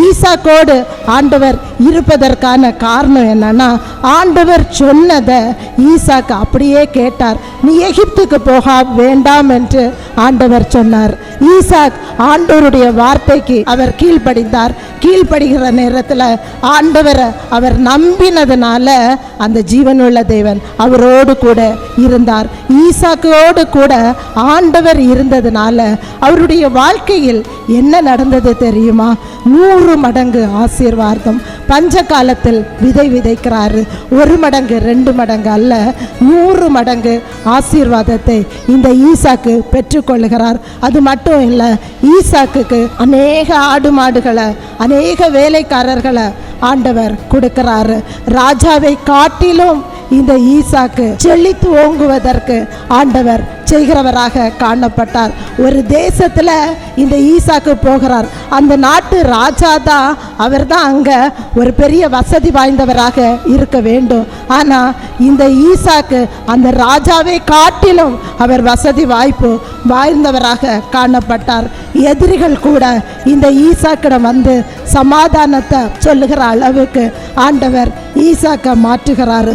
ஈசாக்கோடு ஆண்டவர் இருப்பதற்கான காரணம் என்னன்னா, ஆண்டவர் சொன்னதை ஈசாக்கு அப்படியே கேட்டார். நீ எகிப்துக்கு போக வேண்டாம் என்று ஆண்டவர் சொன்னார். ஈசாக் ஆண்டவருடைய வார்த்தைக்கு அவர் கீழ்ப்படிந்தார். கீழ்ப்படுகிற நேரத்தில் ஆண்டவரை அவர் நம்பினதுனால அந்த ஜீவனுள்ள தேவன் அவரோடு கூட இருந்தார். ஈசாக்கோடு கூட ஆண்டவர் இருந்ததுனால அவருடைய வாழ்க்கையில் என்ன நடந்தது தெரியுமா? 100 மடங்கு ஆசீர்வாதம். பஞ்ச காலத்தில் விதை விதைக்கிறாரு. 1 மடங்கு 2 மடங்கு அல்ல, 100 மடங்கு ஆசீர்வாதத்தை இந்த ஈசாக்கு பெற்றுக்கொள்கிறார். அது மட்டும் இல்லை, ஈசாக்குக்கு அநேக ஆடு மாடுகளை, அநேக வேலைக்காரர்களை ஆண்டவர் கொடுக்கிறாரு. ராஜாவை காட்டிலும் இந்த ஈசாக்கு செழித்து ஓங்குவதற்கு ஆண்டவர் செய்கிறவராக காணப்பட்டார். ஒரு தேசத்தில் இந்த ஈசாக்கு போகிறார். அந்த நாட்டு ராஜா தான், அவர் தான் அங்கே ஒரு பெரிய வசதி வாய்ந்தவராக இருக்க வேண்டும். ஆனால் இந்த ஈசாக்கு அந்த ராஜாவை காட்டிலும் அவர் வசதி வாய்ப்பு வாய்ந்தவராக காணப்பட்டார். எதிரிகள் கூட இந்த ஈசாக்கிடம் வந்து சமாதானத்தை சொல்லுகிற அளவுக்கு ஆண்டவர் ஈசாக்கை மாற்றுகிறார்.